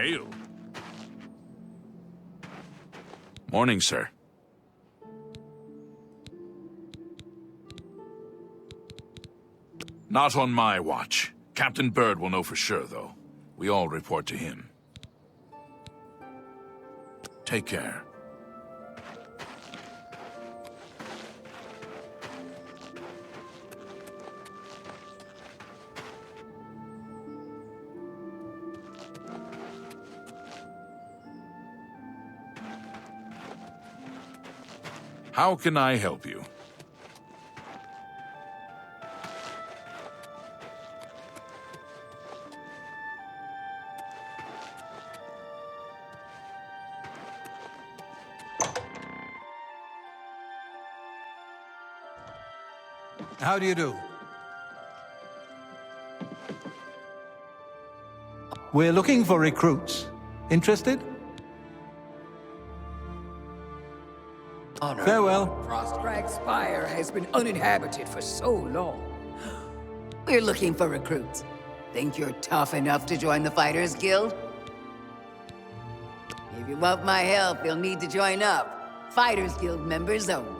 Hail. Morning, sir. Not on my watch. Captain Bird will know for sure, though. We all report to him. Take care. How can I help you? How do you do? We're looking for recruits. Interested? Farewell. Frostcrag Spire has been uninhabited for so long. We're looking for recruits. Think you're tough enough to join the Fighters Guild? If you want my help, you'll need to join up. Fighters Guild members only.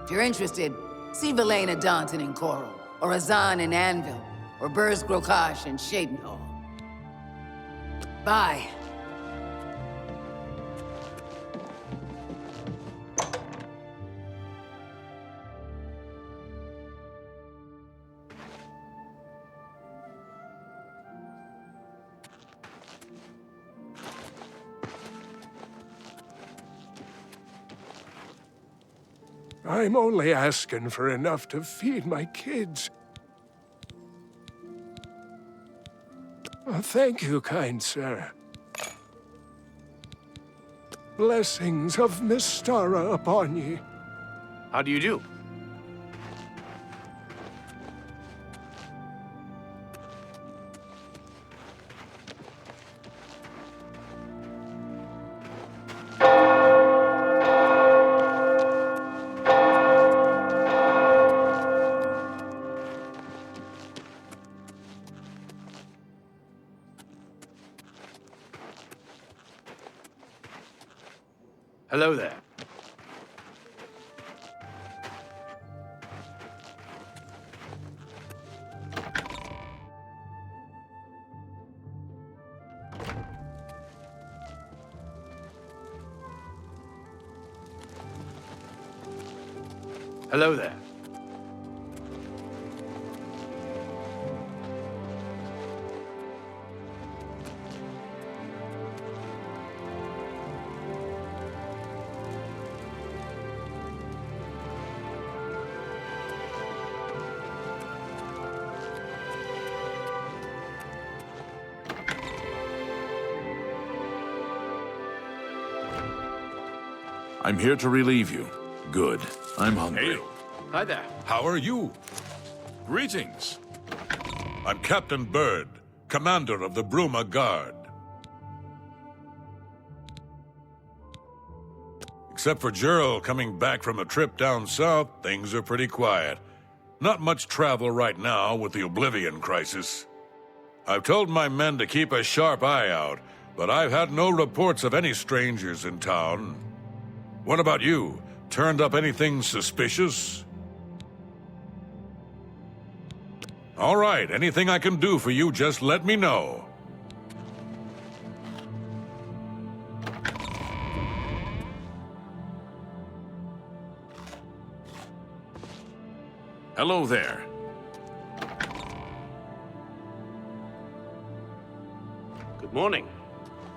If you're interested, see Valena Daunton in Coral, or Azan in Anvil, or Burz Grokash in Shadenhall. Bye. I'm only asking for enough to feed my kids. Oh, thank you, kind sir. Blessings of Mystara upon ye. How do you do? Hello there. Hello there. I'm here to relieve you. Good. I'm hungry. Hail. Hi there. How are you? Greetings. I'm Captain Bird, commander of the Bruma Guard. Except for Gerald coming back from a trip down south, things are pretty quiet. Not much travel right now with the Oblivion crisis. I've told my men to keep a sharp eye out, but I've had no reports of any strangers in town. What about you? Turned up anything suspicious? All right, anything I can do for you, just let me know. Hello there. Good morning.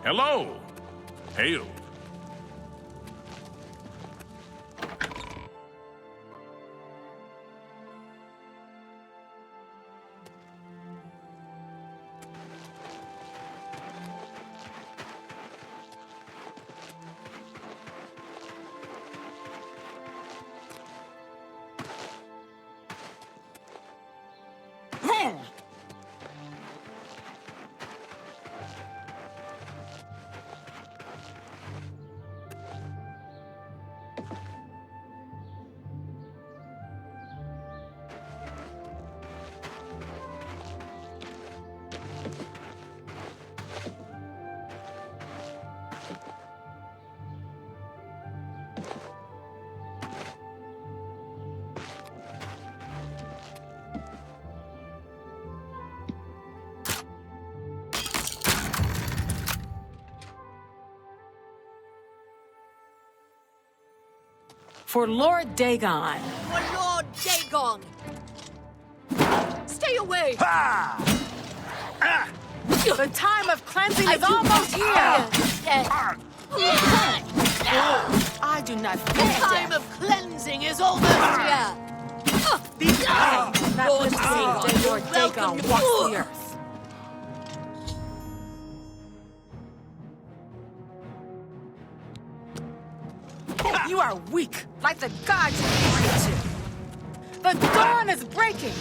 Hello. Hail. For Lord Dagon. For Lord Dagon! Stay away! The time of cleansing is almost here. I do not The fear time death. of cleansing is almost here! I do not live to see the day Lord Dagon walks the earth. You are weak, like the gods you pray to. The dawn is breaking.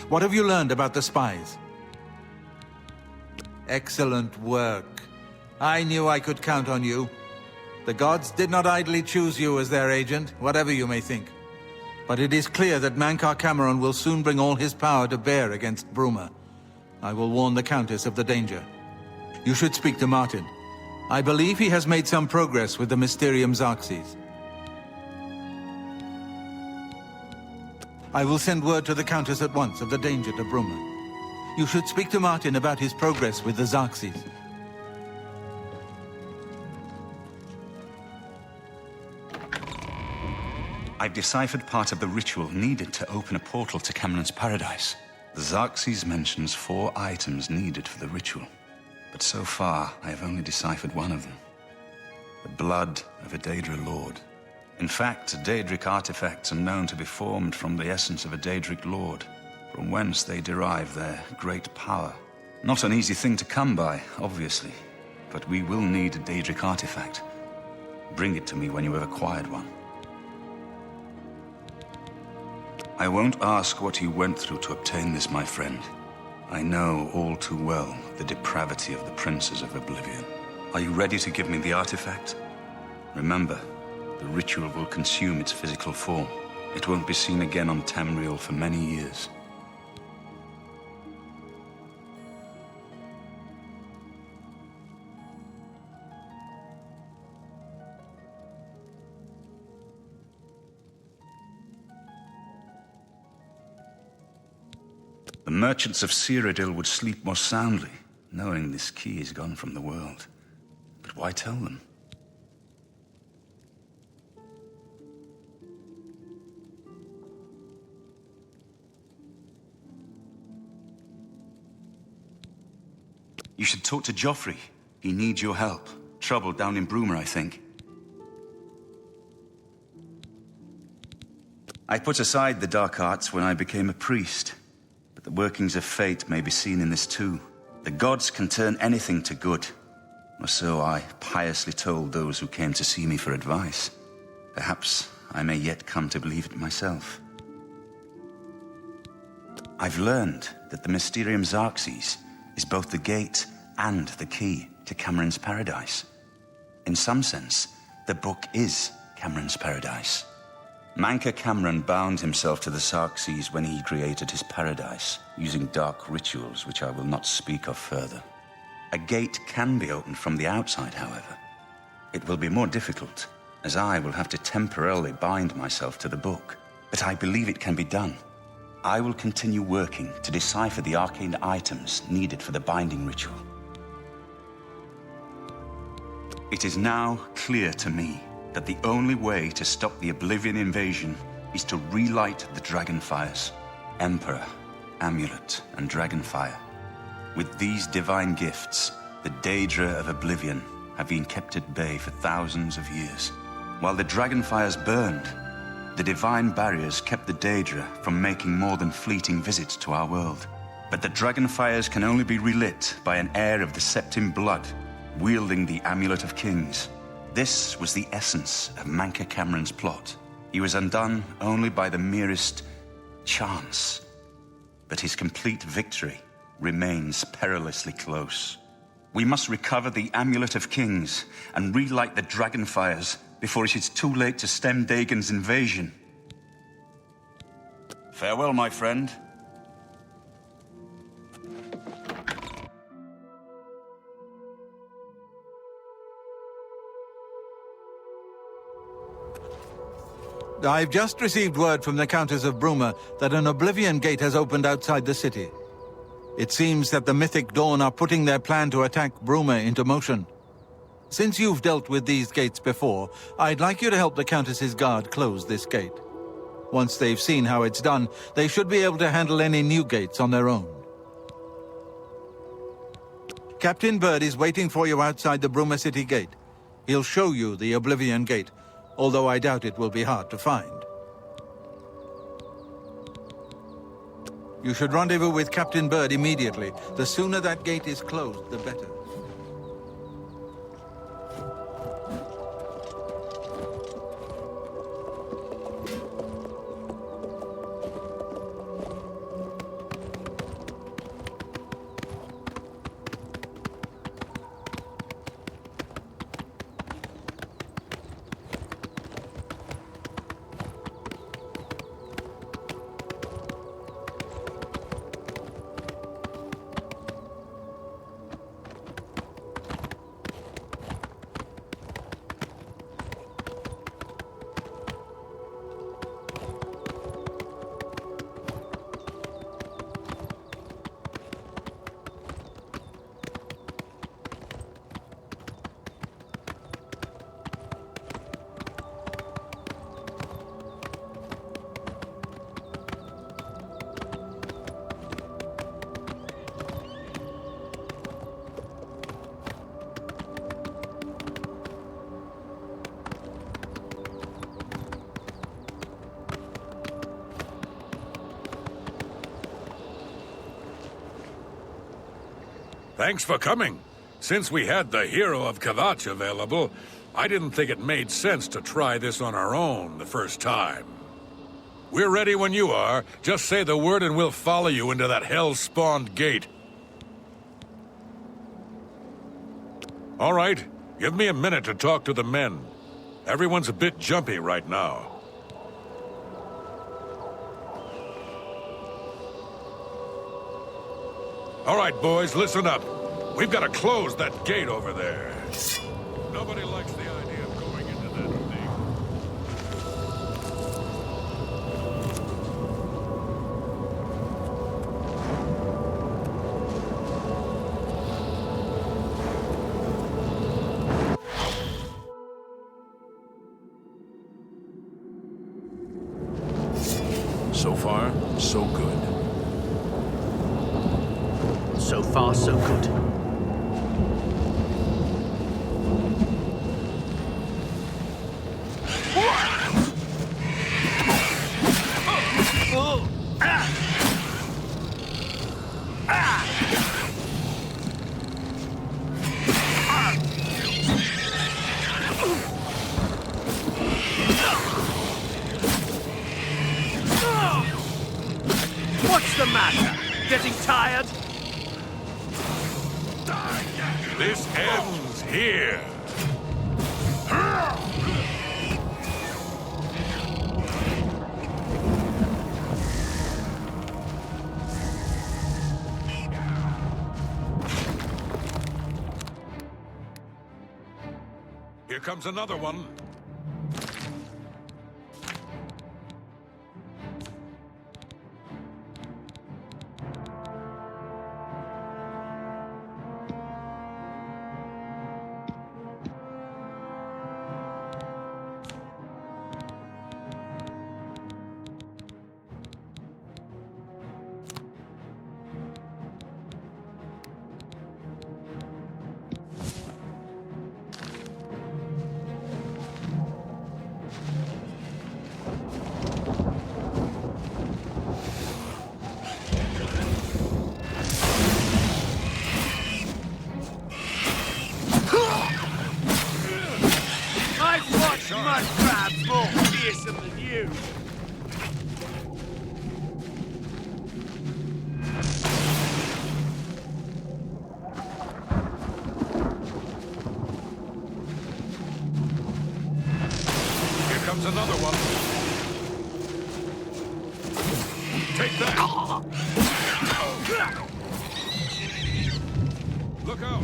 What have you learned about the spies? Excellent work. I knew I could count on you. The gods did not idly choose you as their agent, whatever you may think. But it is clear that Mankar Cameron will soon bring all his power to bear against Bruma. I will warn the Countess of the danger. You should speak to Martin. I believe he has made some progress with the Mysterium Xarxes. I will send word to the Countess at once of the danger to Bruma. You should speak to Martin about his progress with the Xarxes. I've deciphered part of the ritual needed to open a portal to Cameron's paradise. The Xarxes mentions 4 items needed for the ritual. But so far, I have only deciphered one of them. The blood of a Daedra lord. In fact, Daedric artifacts are known to be formed from the essence of a Daedric lord, from whence they derive their great power. Not an easy thing to come by, obviously, but we will need a Daedric artifact. Bring it to me when you have acquired one. I won't ask what you went through to obtain this, my friend. I know all too well the depravity of the princes of Oblivion. Are you ready to give me the artifact? Remember, the ritual will consume its physical form. It won't be seen again on Tamriel for many years. The merchants of Cyrodiil would sleep more soundly, knowing this key is gone from the world. But why tell them? You should talk to Joffrey. He needs your help. Trouble down in Bruma, I think. I put aside the dark arts when I became a priest. But the workings of fate may be seen in this too. The gods can turn anything to good. Or so I piously told those who came to see me for advice. Perhaps I may yet come to believe it myself. I've learned that the Mysterium Xarxes is both the gate and the key to Cameron's paradise. In some sense, the book is Cameron's paradise. Mankar Cameron bound himself to the Xarxes when he created his paradise, using dark rituals which I will not speak of further. A gate can be opened from the outside, however. It will be more difficult, as I will have to temporarily bind myself to the book. But I believe it can be done. I will continue working to decipher the arcane items needed for the binding ritual. It is now clear to me that the only way to stop the Oblivion invasion is to relight the Dragonfires. Emperor, Amulet, and Dragonfire. With these divine gifts, the Daedra of Oblivion have been kept at bay for thousands of years. While the Dragonfires burned, the divine barriers kept the Daedra from making more than fleeting visits to our world. But the Dragonfires can only be relit by an heir of the Septim blood, wielding the Amulet of Kings. This was the essence of Mankar Cameron's plot. He was undone only by the merest chance. But his complete victory remains perilously close. We must recover the Amulet of Kings and relight the Dragonfires before it is too late to stem Dagon's invasion. Farewell, my friend. I've just received word from the Countess of Bruma that an Oblivion gate has opened outside the city. It seems that the Mythic Dawn are putting their plan to attack Bruma into motion. Since you've dealt with these gates before, I'd like you to help the Countess's guard close this gate. Once they've seen how it's done, they should be able to handle any new gates on their own. Captain Bird is waiting for you outside the Bruma City gate. He'll show you the Oblivion gate, although I doubt it will be hard to find. You should rendezvous with Captain Bird immediately. The sooner that gate is closed, the better. Thanks for coming. Since we had the Hero of Kavach available, I didn't think it made sense to try this on our own the first time. We're ready when you are. Just say the word and we'll follow you into that hell-spawned gate. All right, give me a minute to talk to the men. Everyone's a bit jumpy right now. All right, boys, listen up. We've got to close that gate over there. Nobody likes the idea of going into that thing. So far, so good. So far, so good. What's the matter? Getting tired? This ends here. Here comes another one. I've watched mud crabs more fearsome than you. Here comes another one. Take that! Look out!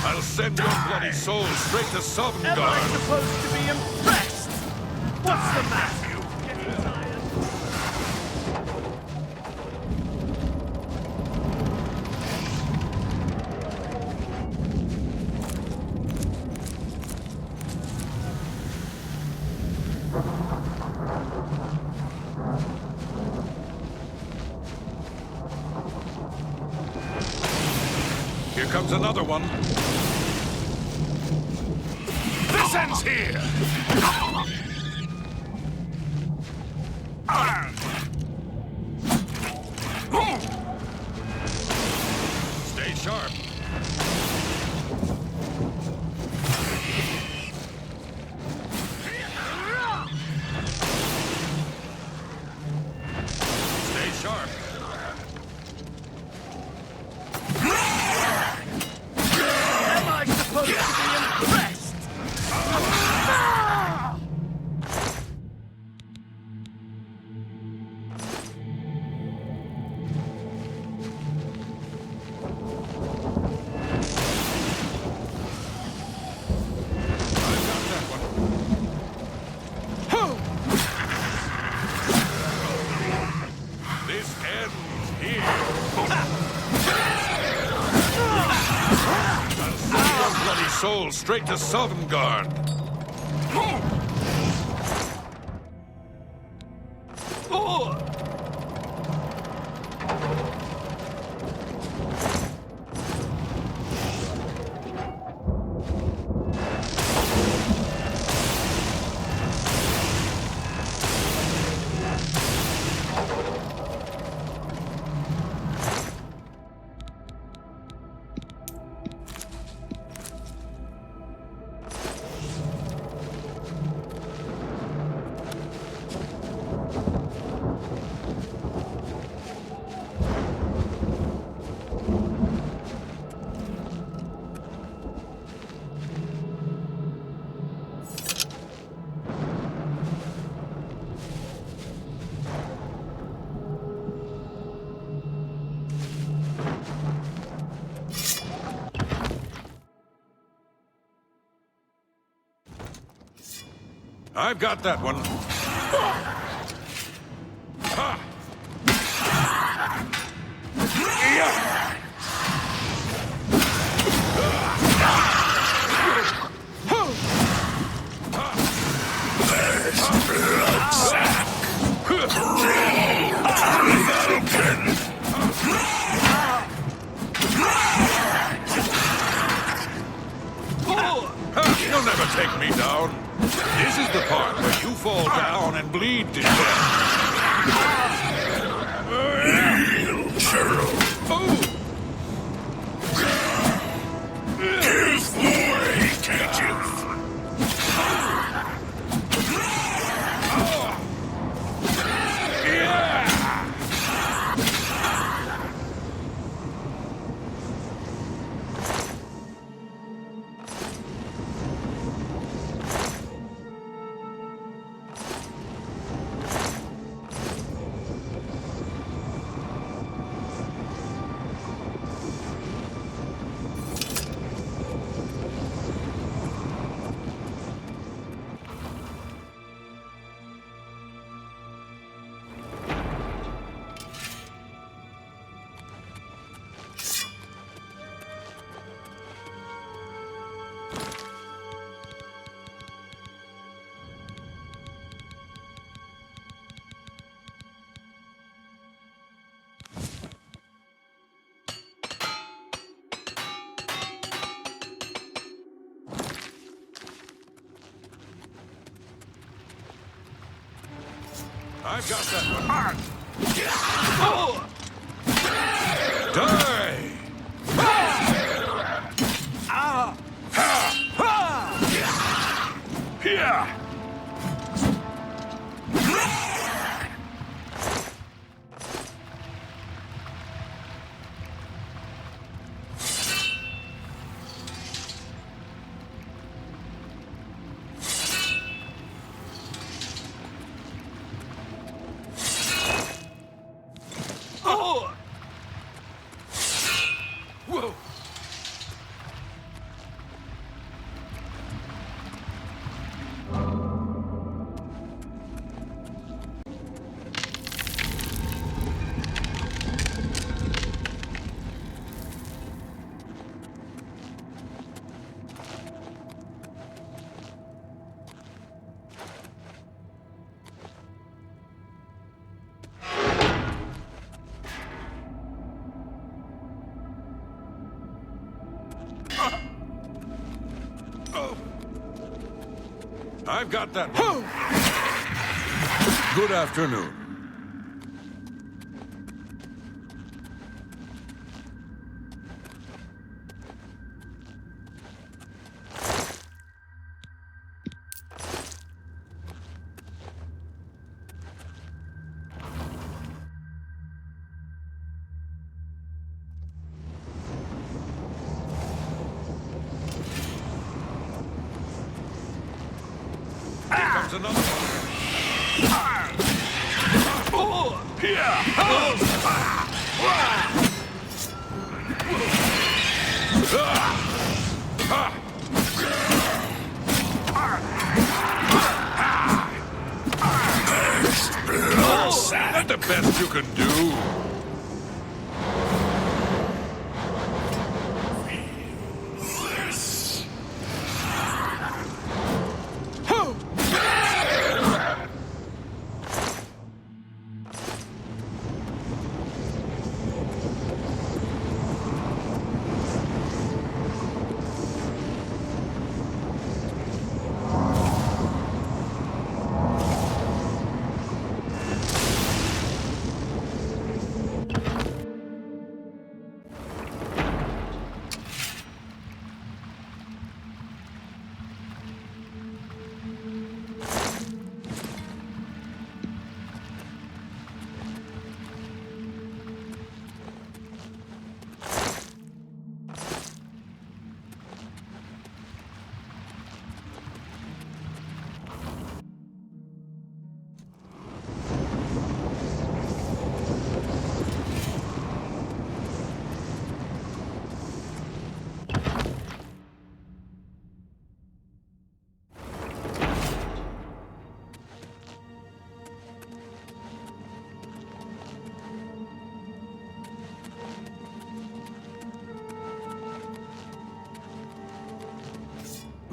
I'll send your bloody soul straight to Am I Sovngarde. supposed to be impressed? What's the matter? Getting tired? Here comes another one. This ends here! Stay sharp. Stay sharp. Am I supposed to be impressed? I've got that one. This ends here. I'll send your bloody soul straight to Sovngarde. I've got that one. You'll never take me down. This is the part where you fall down and bleed to death. Give way, captive. I've got that one. Die! Whoa! I've got that one. Good afternoon. Here comes another one. That's the best you can do.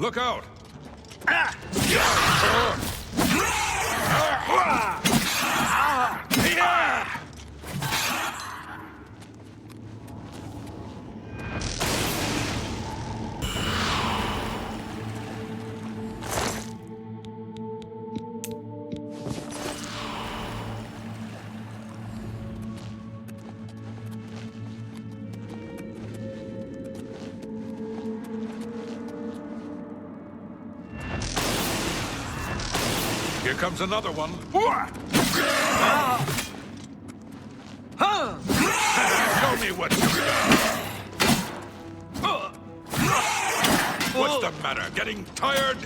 Look out! Here comes another one. Show me what you got. What's the matter? Getting tired?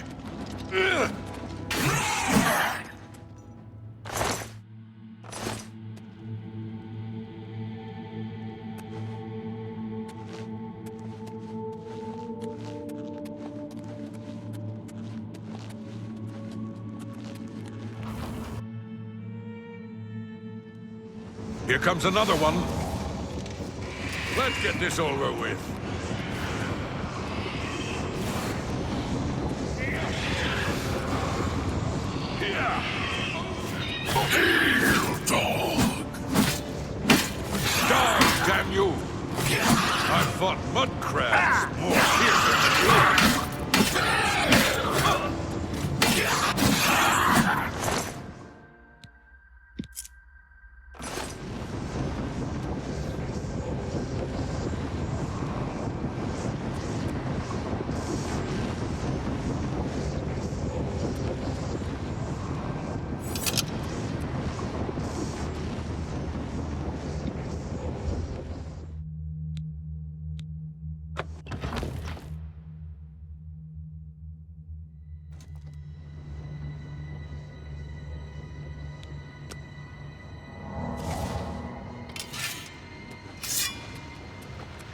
Here comes another one. Let's get this over with. Dog! Die, damn you! I've fought mud crabs more fierce than you.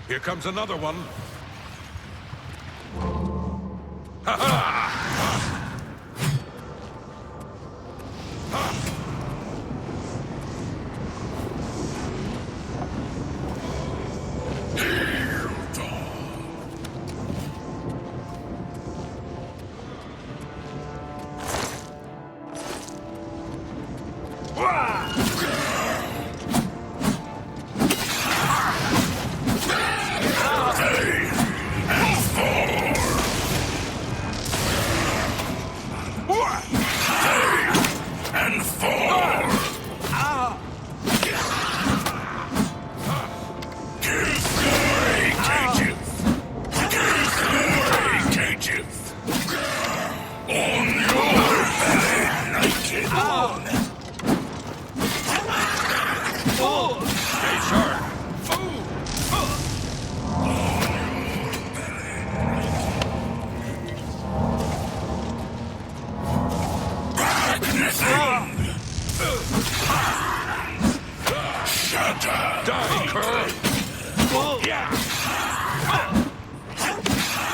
Here comes another one. Ha ha!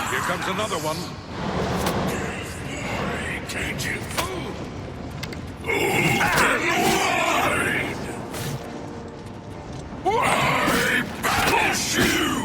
Here comes another one. I banish you!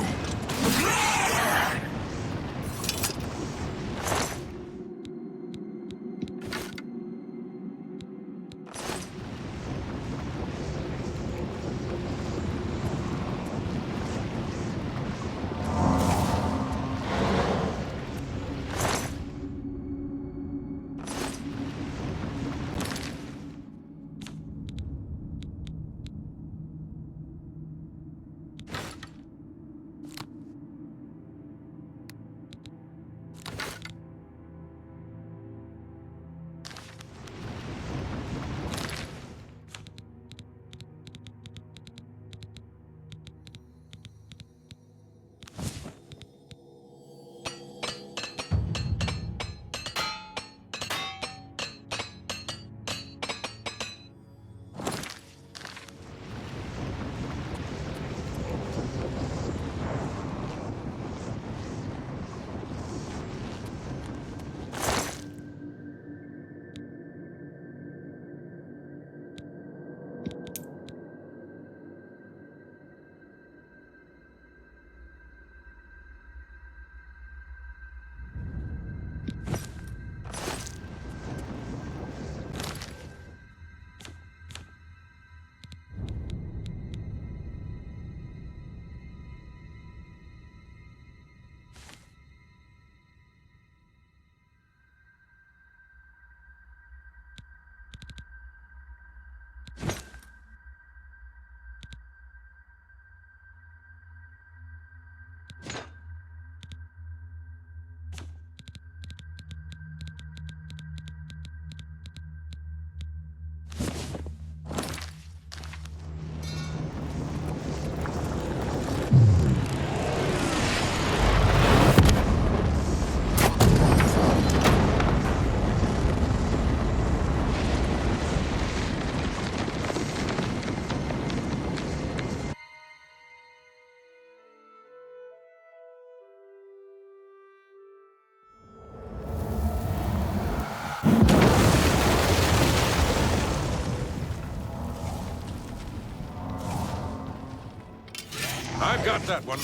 got that one.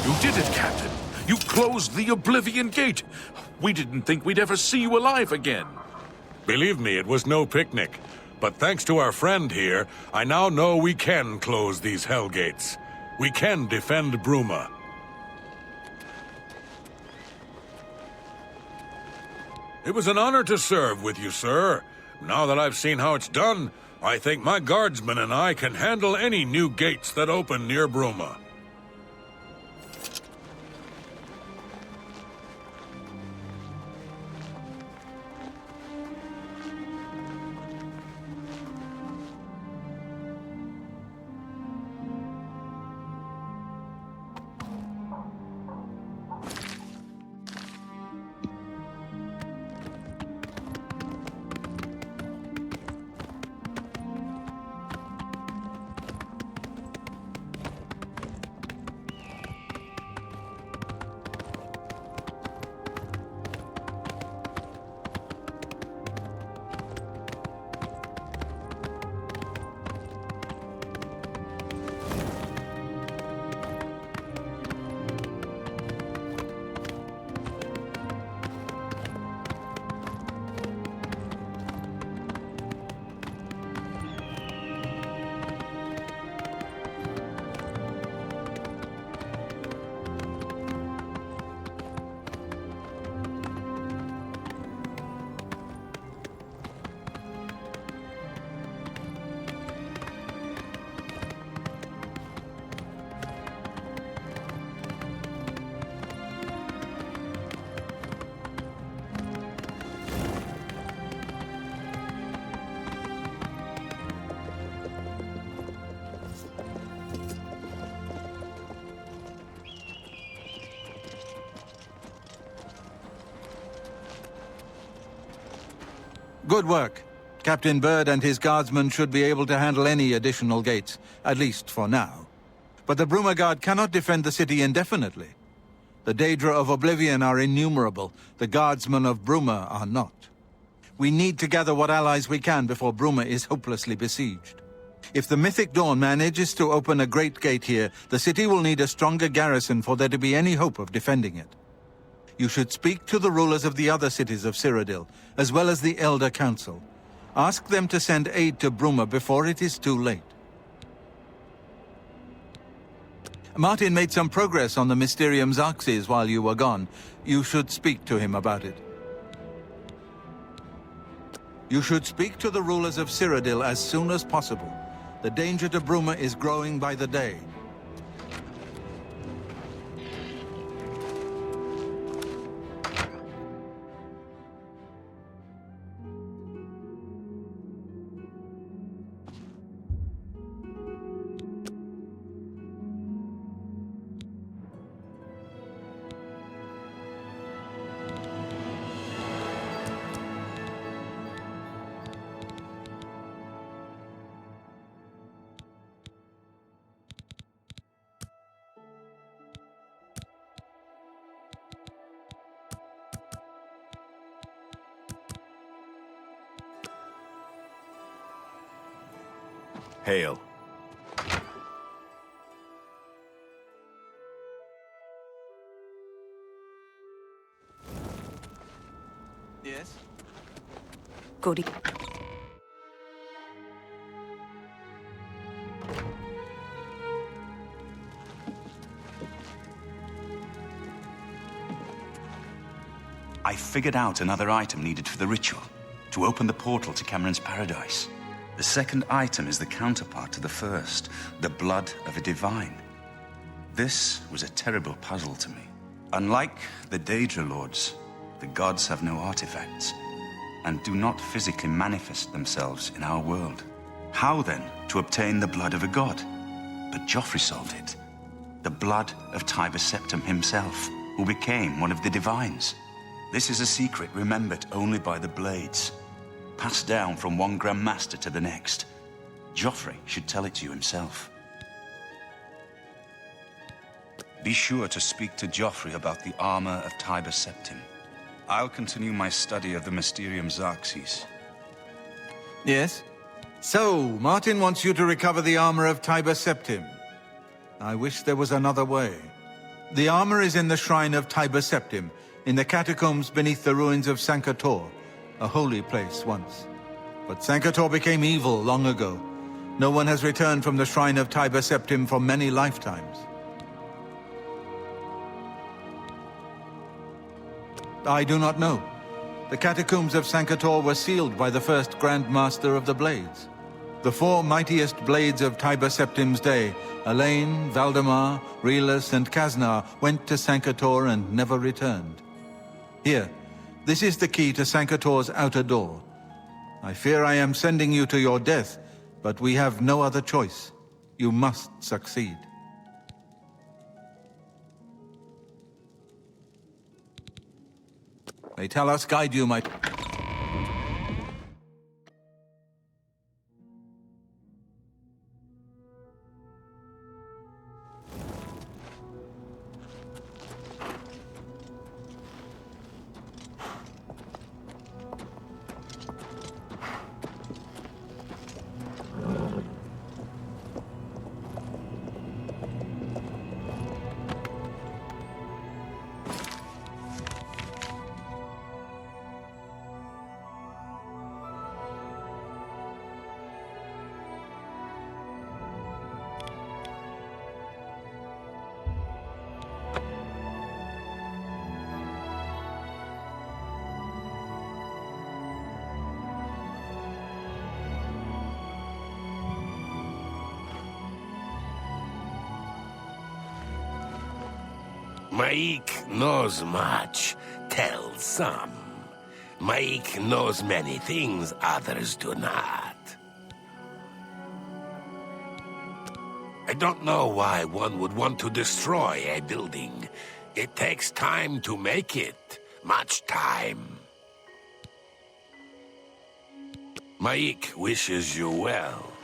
You did it, Captain. You closed the Oblivion Gate. We didn't think we'd ever see you alive again. Believe me, it was no picnic. But thanks to our friend here, I now know we can close these hell gates. We can defend Bruma. It was an honor to serve with you, sir. Now that I've seen how it's done, I think my guardsmen and I can handle any new gates that open near Bruma. Good work. Captain Bird and his guardsmen should be able to handle any additional gates, at least for now. But the Bruma Guard cannot defend the city indefinitely. The Daedra of Oblivion are innumerable. The guardsmen of Bruma are not. We need to gather what allies we can before Bruma is hopelessly besieged. If the Mythic Dawn manages to open a great gate here, the city will need a stronger garrison for there to be any hope of defending it. You should speak to the rulers of the other cities of Cyrodiil, as well as the Elder Council. Ask them to send aid to Bruma before it is too late. Martin made some progress on the Mysterium Xarxes while you were gone. You should speak to him about it. You should speak to the rulers of Cyrodiil as soon as possible. The danger to Bruma is growing by the day. Hail. Yes? Goody. I figured out another item needed for the ritual, to open the portal to Cameron's paradise. The second item is the counterpart to the first, the blood of a divine. This was a terrible puzzle to me. Unlike the Daedra Lords, the gods have no artifacts, and do not physically manifest themselves in our world. How then to obtain the blood of a god? But Joffrey solved it. The blood of Tiber Septim himself, who became one of the divines. This is a secret remembered only by the Blades. passed down from one Grand Master to the next. Joffrey should tell it to you himself. Be sure to speak to Joffrey about the armor of Tiber Septim. I'll continue my study of the Mysterium Xarxes. Yes? So, Martin wants you to recover the armor of Tiber Septim. I wish there was another way. The armor is in the shrine of Tiber Septim, in the catacombs beneath the ruins of Sankator, a holy place once. But Sankator became evil long ago. No one has returned from the shrine of Tiber Septim for many lifetimes. I do not know. The catacombs of Sankator were sealed by the first Grand Master of the Blades. The four mightiest blades of Tiber Septim's day, Elaine, Valdemar, Relas, and Kaznar, went to Sankator and never returned. Here, this is the key to Sankator's outer door. I fear I am sending you to your death, but we have no other choice. You must succeed. May Talos guide you, my... Maik knows much, tells some. Maik knows many things others do not. I don't know why one would want to destroy a building. It takes time to make it. Much time. Maik wishes you well.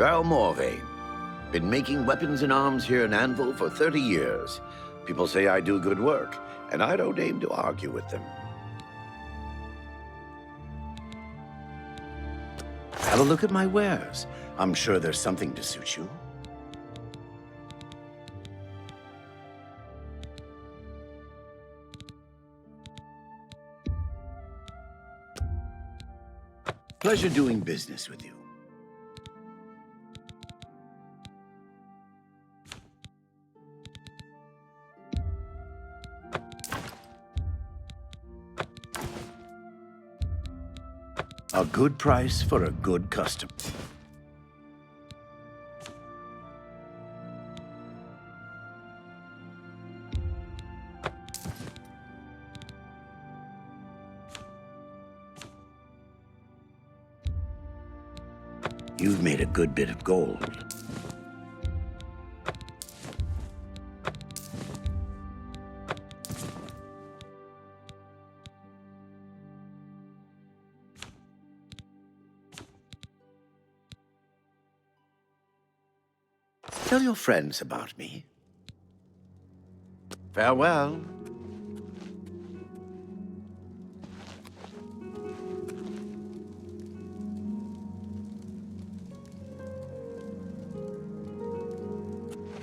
Val Morvain. Been making weapons and arms here in Anvil for 30 years. People say I do good work, and I don't aim to argue with them. Have a look at my wares. I'm sure there's something to suit you. Pleasure doing business with you. A good price for a good customer. You've made a good bit of gold. Tell your friends about me. Farewell.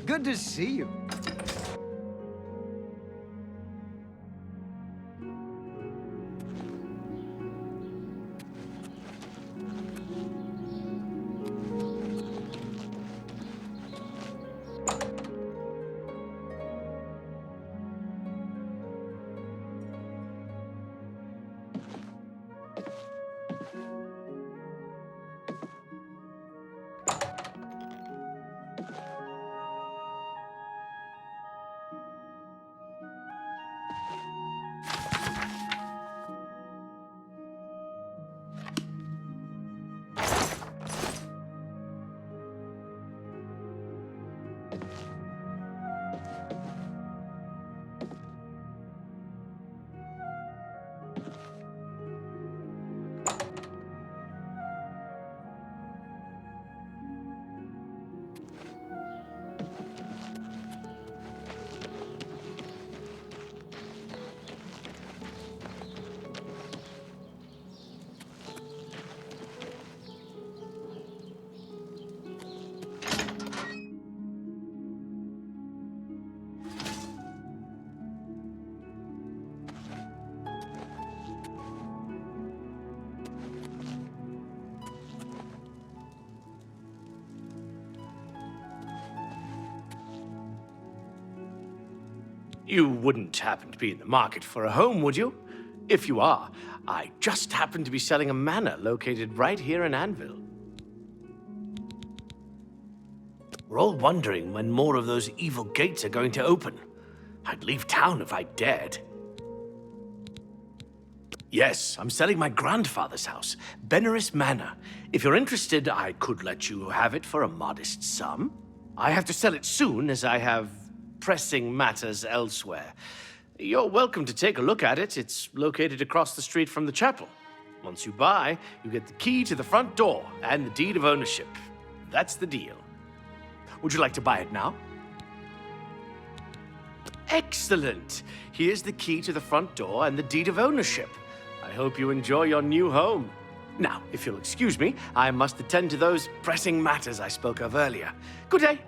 Good to see you. You wouldn't happen to be in the market for a home, would you? If you are, I just happen to be selling a manor located right here in Anvil. We're all wondering when more of those evil gates are going to open. I'd leave town if I dared. Yes, I'm selling my grandfather's house, Benaris Manor. If you're interested, I could let you have it for a modest sum. I have to sell it soon, as I have pressing matters elsewhere. You're welcome to take a look at it. It's located across the street from the chapel. Once you buy, you get the key to the front door and the deed of ownership. That's the deal. Would you like to buy it now? Excellent! Here's the key to the front door and the deed of ownership. I hope you enjoy your new home. Now, if you'll excuse me, I must attend to those pressing matters I spoke of earlier. Good day.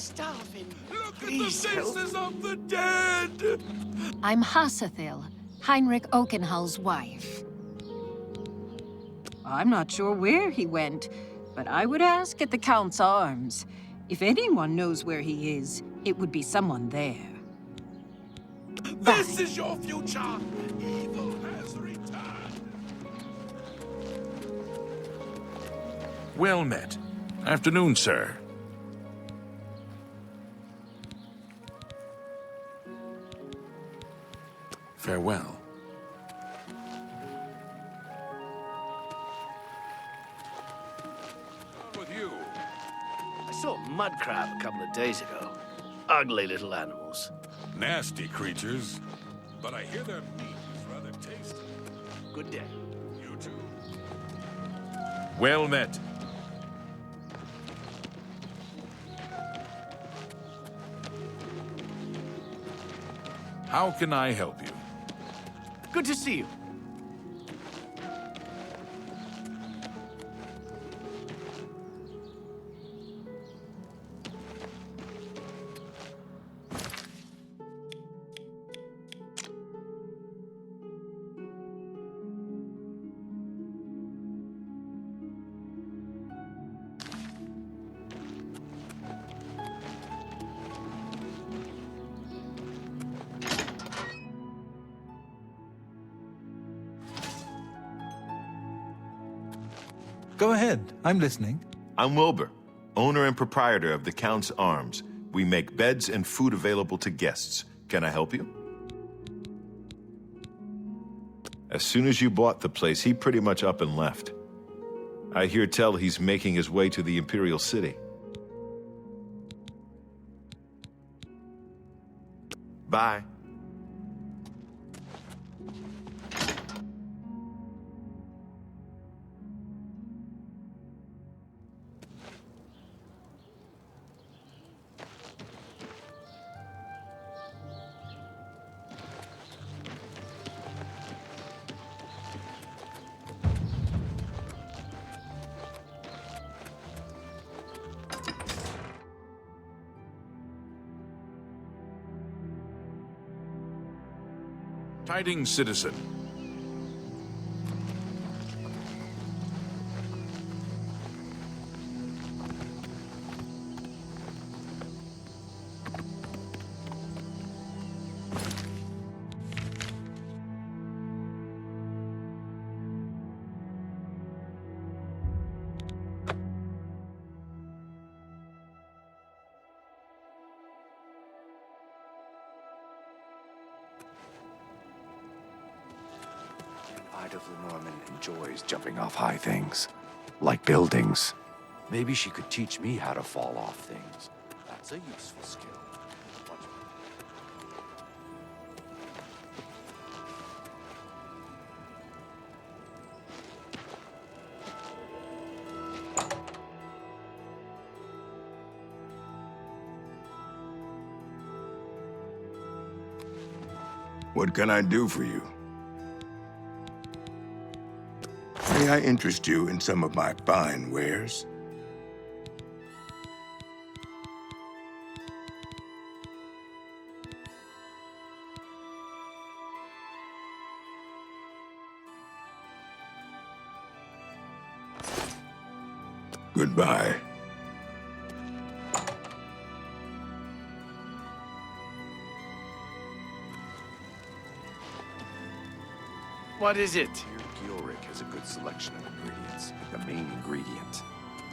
starving. Look Please at the help. faces of the dead! I'm Hassathil, Heinrich Oakenhull's wife. I'm not sure where he went, but I would ask at the Count's Arms. If anyone knows where he is, it would be someone there. This is your future! Evil has returned! Well met. Afternoon, sir. Farewell. With you. I saw a mud crab a couple of days ago. Ugly little animals. Nasty creatures, but I hear their meat is rather tasty. Good day. You too. Well met. How can I help you? Good to see you. Go ahead. I'm listening. I'm Wilbur, owner and proprietor of the Count's Arms. We make beds and food available to guests. Can I help you? As soon as you bought the place, he pretty much up and left. I hear tell he's making his way to the Imperial City. Bye. Tidings, citizen. Of Lenormand enjoys jumping off high things, like buildings. Maybe she could teach me how to fall off things. That's a useful skill. What can I do for you? May I interest you in some of my fine wares? Goodbye. What is it? Gilric has a good selection of ingredients. The main ingredient.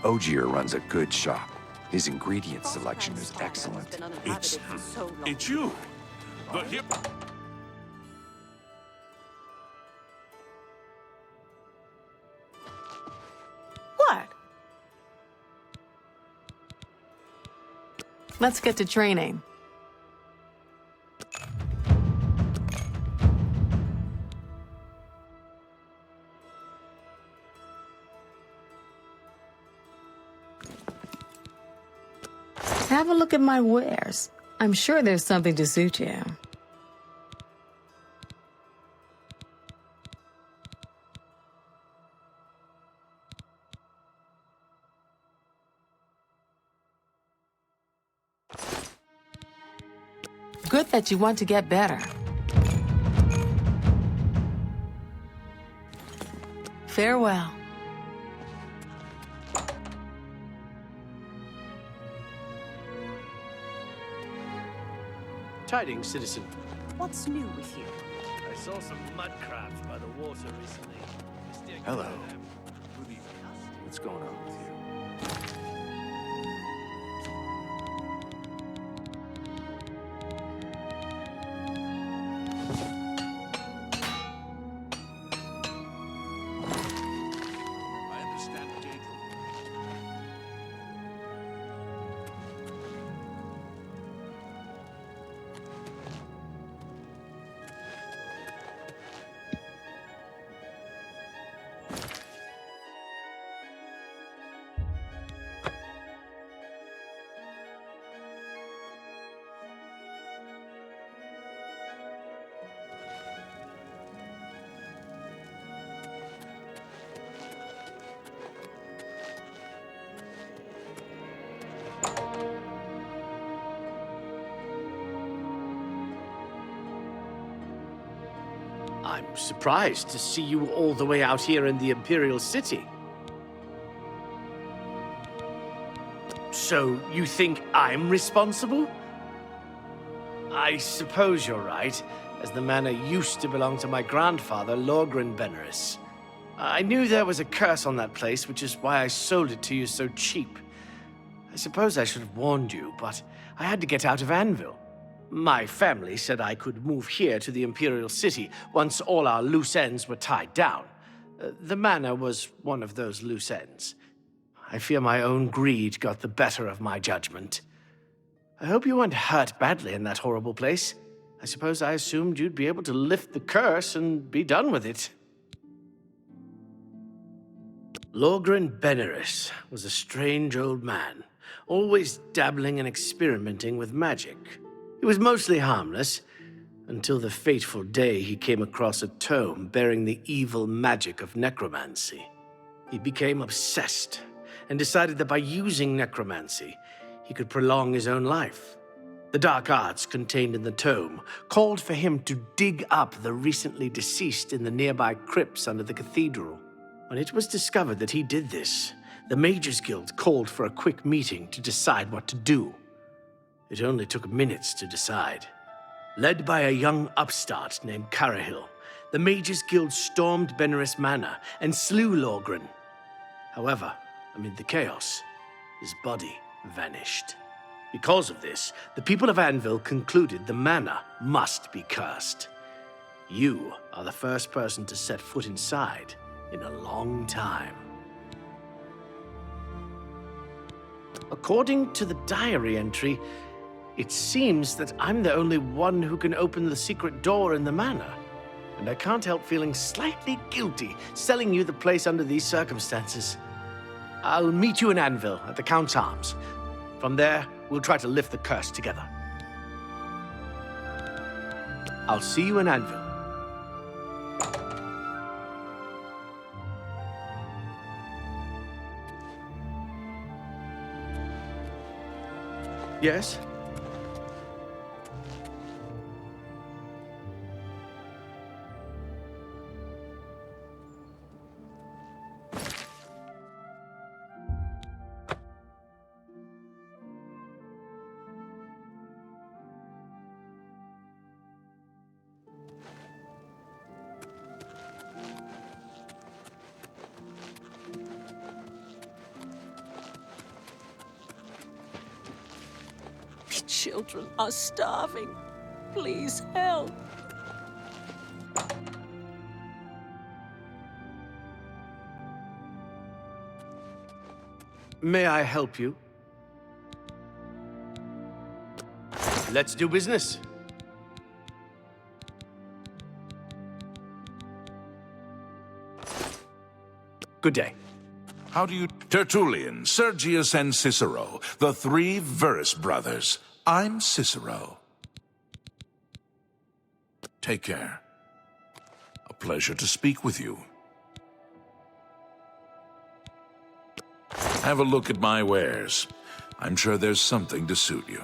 Ogier runs a good shop. His ingredient selection is excellent. It's you. The hip... What? Let's get to training. Have a look at my wares. I'm sure there's something to suit you. that you want to get better. Farewell. Tidings, citizen. What's new with you? I saw some mud crabs by the water recently. Hello. What's going on with you? I understand Daedral. I'm surprised to see you all the way out here in the Imperial City. So, you think I'm responsible? I suppose you're right, as the manor used to belong to my grandfather, Lorgren Beneris. I knew there was a curse on that place, which is why I sold it to you so cheap. I suppose I should have warned you, but I had to get out of Anvil. My family said I could move here to the Imperial City once all our loose ends were tied down. The manor was one of those loose ends. I fear my own greed got the better of my judgment. I hope you weren't hurt badly in that horrible place. I suppose I assumed you'd be able to lift the curse and be done with it. Lorgren Beneris was a strange old man, always dabbling and experimenting with magic. He was mostly harmless, until the fateful day he came across a tome bearing the evil magic of necromancy. He became obsessed, and decided that by using necromancy, he could prolong his own life. The dark arts contained in the tome called for him to dig up the recently deceased in the nearby crypts under the cathedral. When it was discovered that he did this, the Mages Guild called for a quick meeting to decide what to do. It only took minutes to decide. Led by a young upstart named Cyrodiil, the Mages Guild stormed Beneris Manor and slew Lorgren. However, amid the chaos, his body vanished. Because of this, the people of Anvil concluded the manor must be cursed. You are the first person to set foot inside in a long time. According to the diary entry, it seems that I'm the only one who can open the secret door in the manor, and I can't help feeling slightly guilty selling you the place under these circumstances. I'll meet you in Anvil at the Count's Arms. From there, we'll try to lift the curse together. I'll see you in Anvil. Yes? Children are starving. Please help. May I help you? Let's do business. Good day. How do you... Tertullian, Sergius, and Cicero, the three Verus brothers. I'm Cicero. Take care. A pleasure to speak with you. Have a look at my wares. I'm sure there's something to suit you.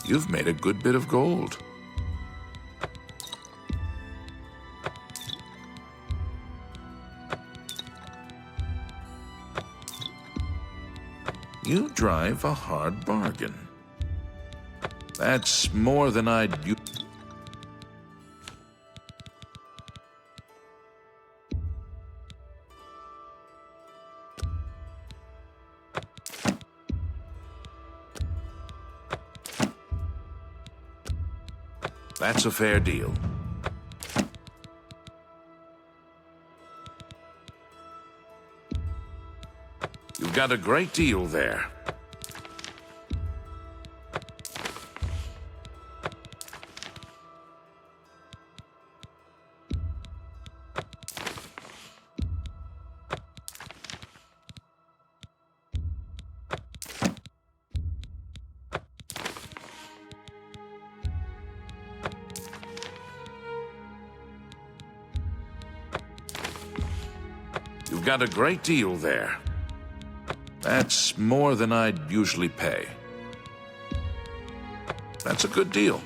You've made a good bit of gold. You drive a hard bargain. That's more than I'd... That's a fair deal. You've got a great deal there. You've got a great deal there. That's more than I'd usually pay. That's a good deal.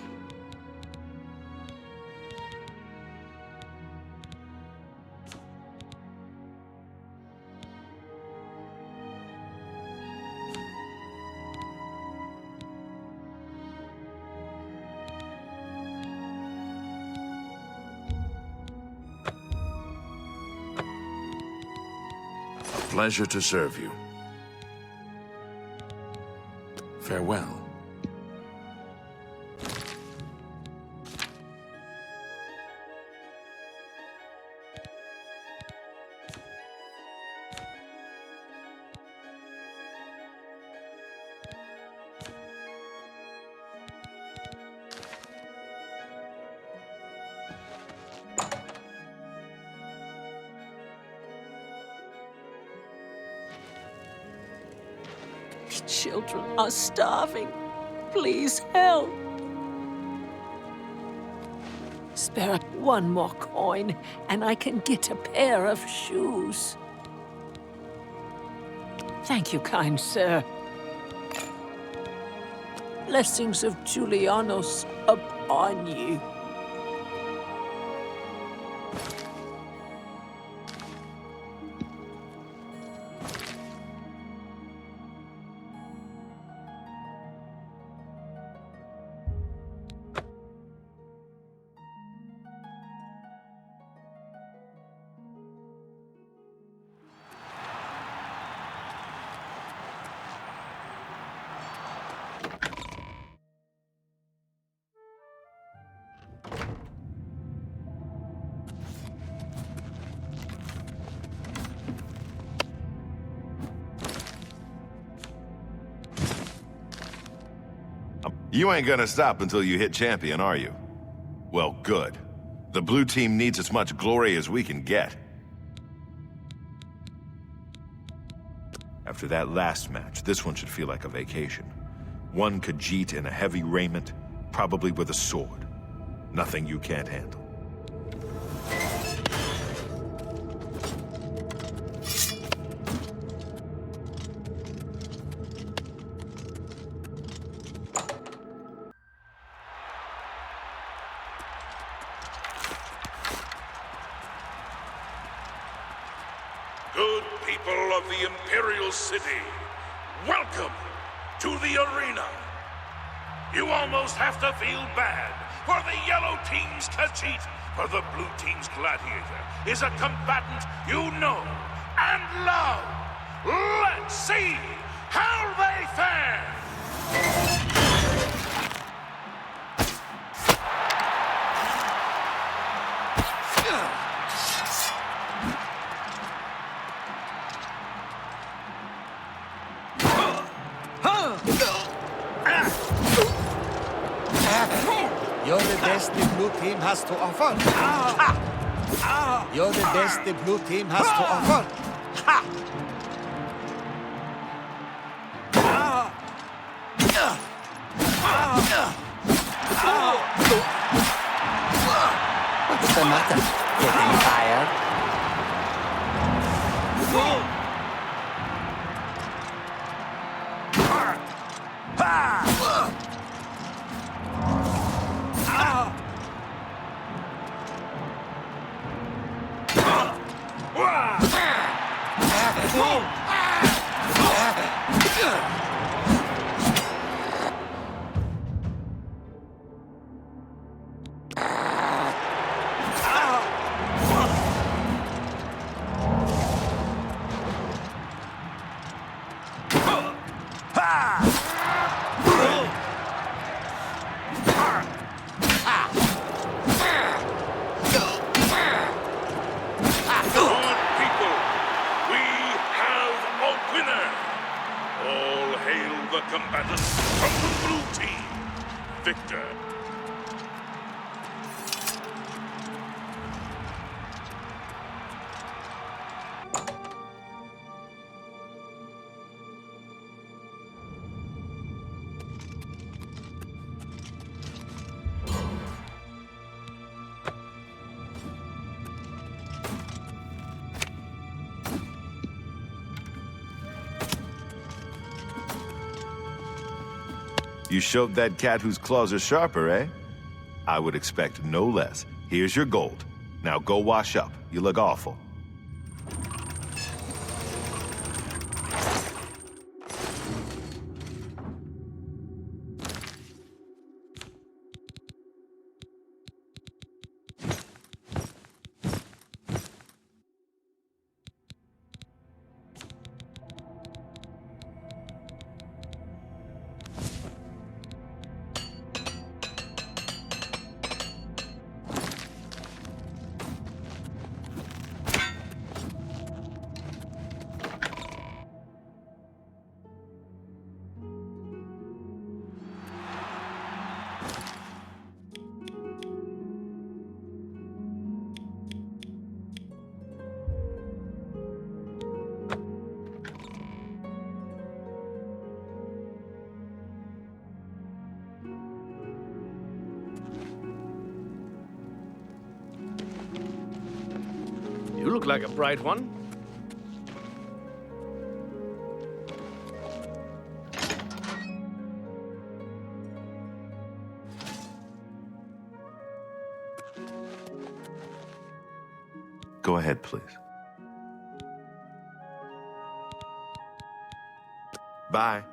A pleasure to serve you. Farewell. Children are starving. Please help. Spare one more coin, and I can get a pair of shoes. Thank you, kind sir. Blessings of Julianos upon you. You ain't gonna stop until you hit champion, are you? Well, good. The blue team needs as much glory as we can get. After that last match, this one should feel like a vacation. One Khajiit in a heavy raiment, probably with a sword. Nothing you can't handle. Good people of the Imperial City, welcome to the arena. You almost have to feel bad for the yellow team's Khajiit, for the blue team's gladiator is a combatant you know and love. Let's see how they fare. You're the best the blue team has to offer. You're the best the blue team has to offer. What's the matter? Getting tired? Good people, we have a winner! All hail the combatants from the blue team, Victor. You showed that cat whose claws are sharper, eh? I would expect no less. Here's your gold. Now go wash up. You look awful. You look like a bright one. Go ahead, please. Bye.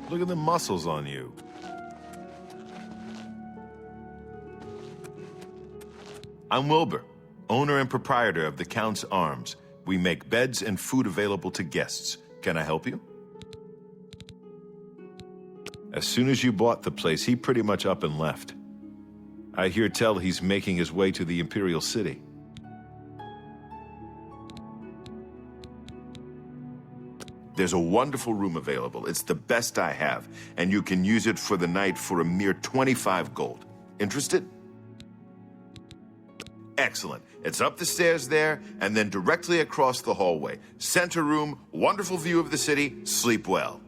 Look at the muscles on you. I'm Wilbur, owner and proprietor of the Count's Arms. We make beds and food available to guests. Can I help you? As soon as you bought the place, he pretty much up and left. I hear tell he's making his way to the Imperial City. There's a wonderful room available. It's the best I have, and you can use it for the night for a mere 25 gold. Interested? Excellent. It's up the stairs there, and then directly across the hallway. Center room, wonderful view of the city. Sleep well.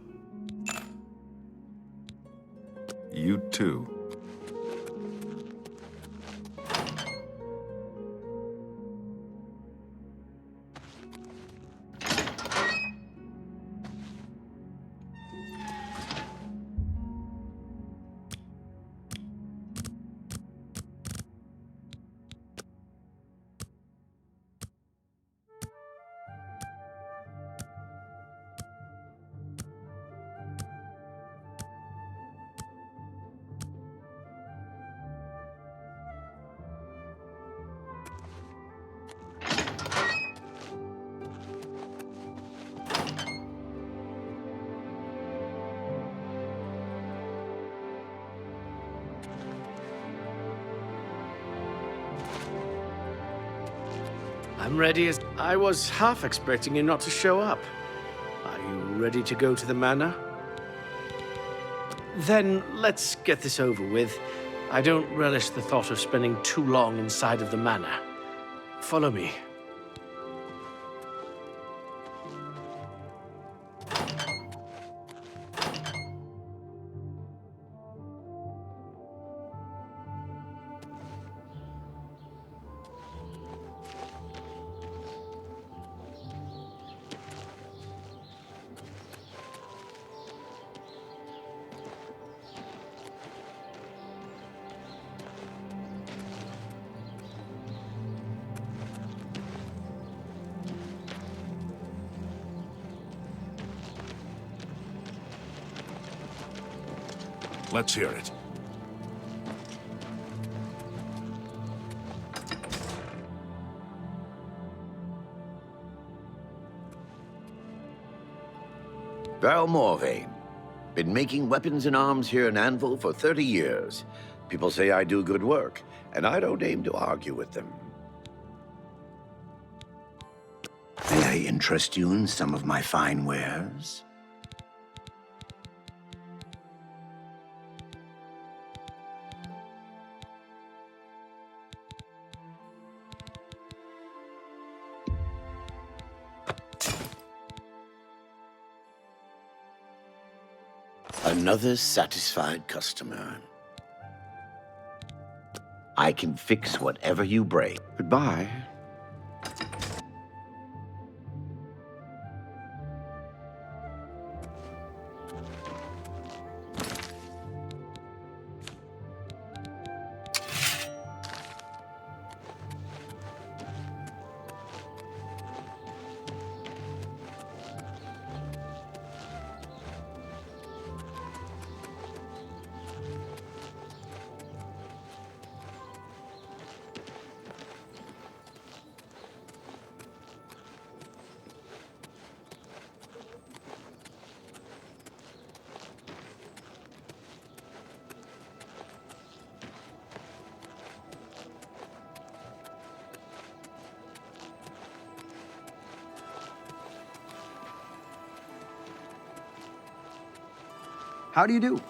You too. I'm ready as... I was half expecting you not to show up. Are you ready to go to the manor? Then let's get this over with. I don't relish the thought of spending too long inside of the manor. Follow me. Let's hear it. Val Morvain. Been making weapons and arms here in Anvil for 30 years. People say I do good work, and I don't aim to argue with them. May I interest you in some of my fine wares? Another satisfied customer. I can fix whatever you break. Goodbye. How do you do?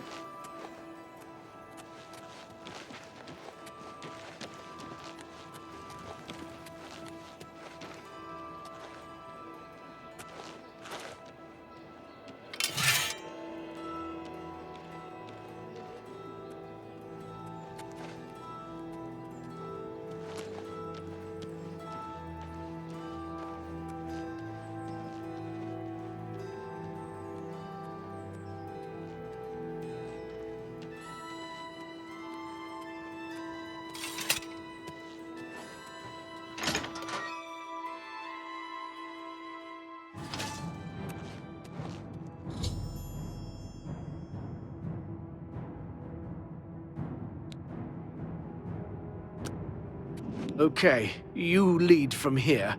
Okay, you lead from here.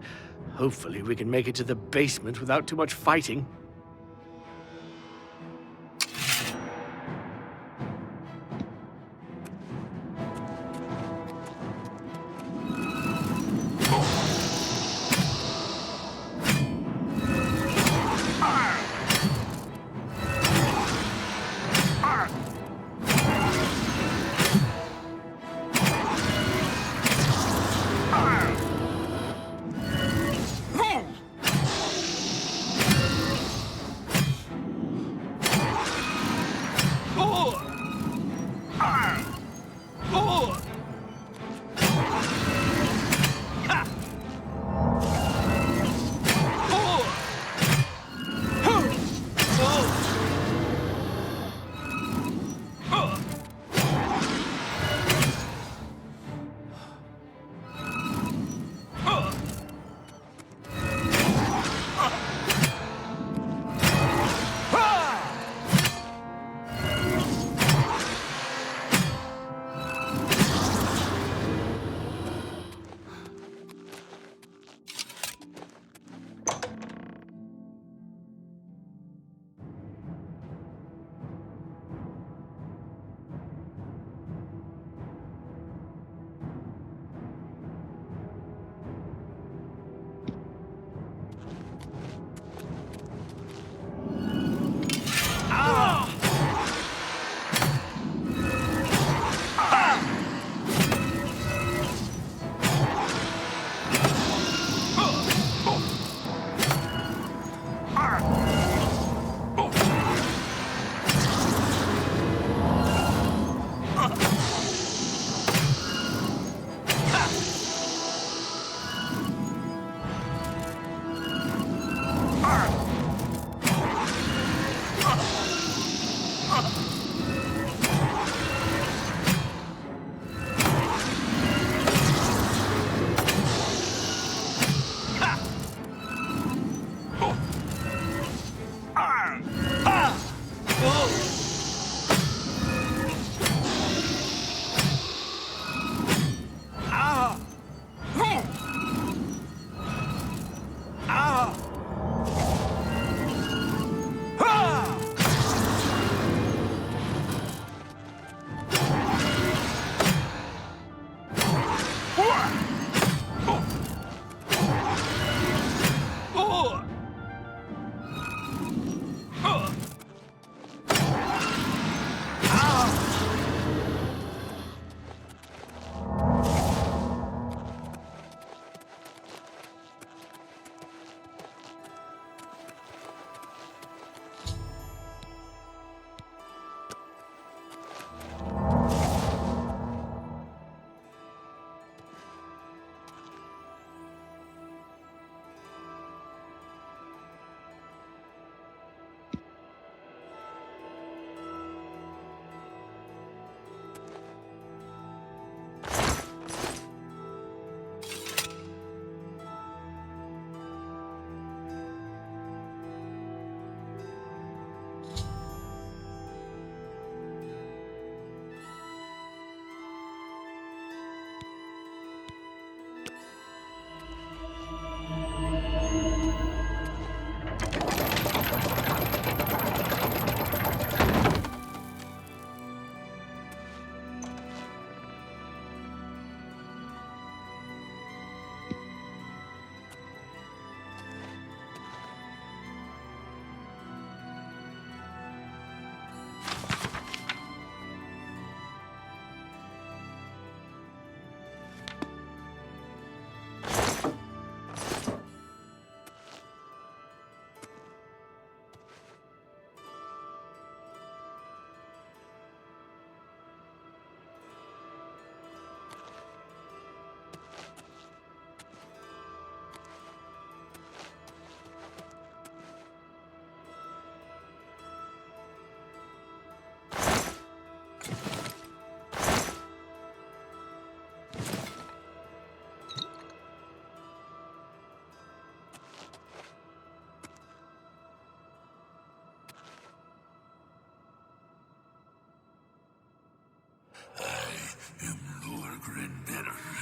Hopefully we can make it to the basement without too much fighting.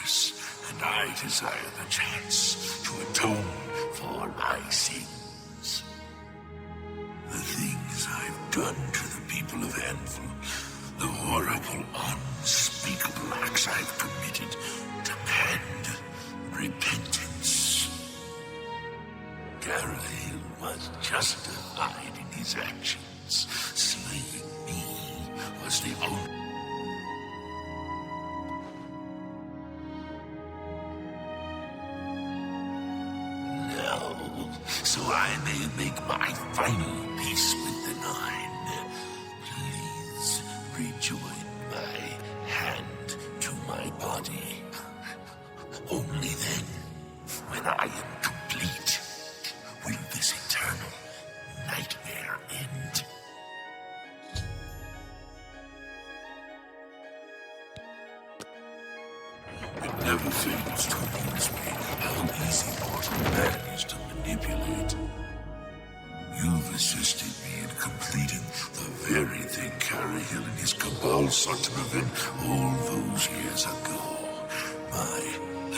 murderous, and I desire the chance to atone for my sins. The things I've done to the people of Anvil, the horrible, unspeakable acts I've committed, demand repentance. Cyrodiil was justified in his actions. Slaying me was the only... No, so I may make my final peace with the Nine. Please rejoin my hand to my body. Only then, when I am complete, will this eternal nightmare end. It never fails to amuse me how easy mortal man is to manipulate. You've assisted me in completing the very thing Cyrodiil and his cabal sought to prevent all those years ago. My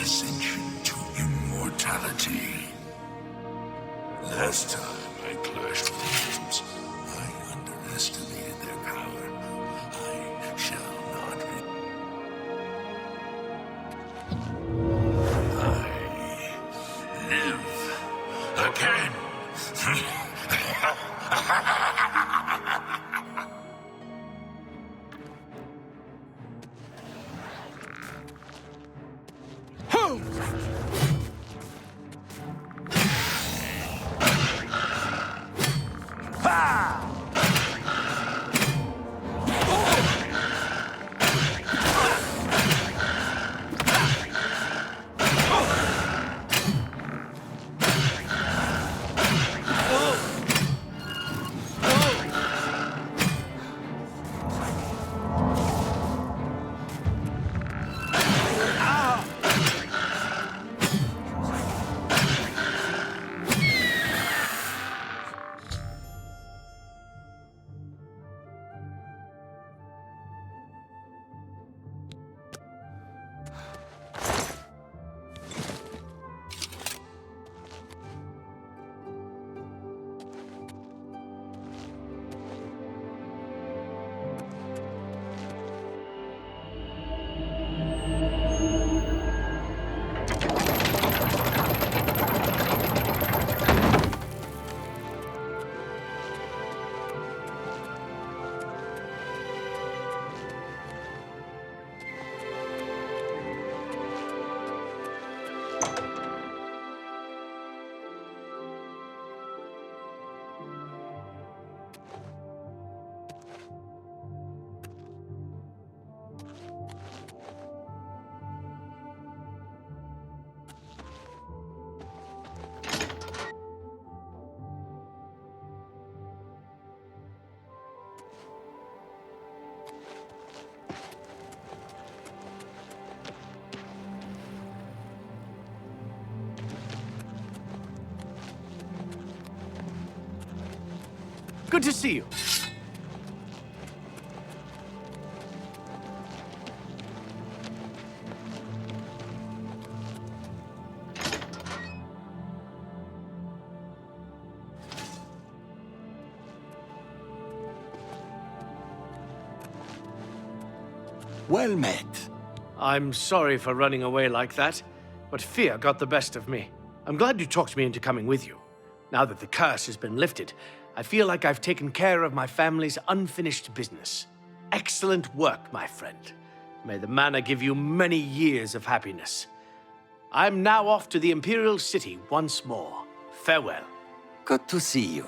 ascension to immortality. Last time I clashed with angels, I underestimated their power. I shall not I live again. Good to see you. Well met. I'm sorry for running away like that, but fear got the best of me. I'm glad you talked me into coming with you. Now that the curse has been lifted, I feel like I've taken care of my family's unfinished business. Excellent work, my friend. May the manor give you many years of happiness. I'm now off to the Imperial City once more. Farewell. Good to see you.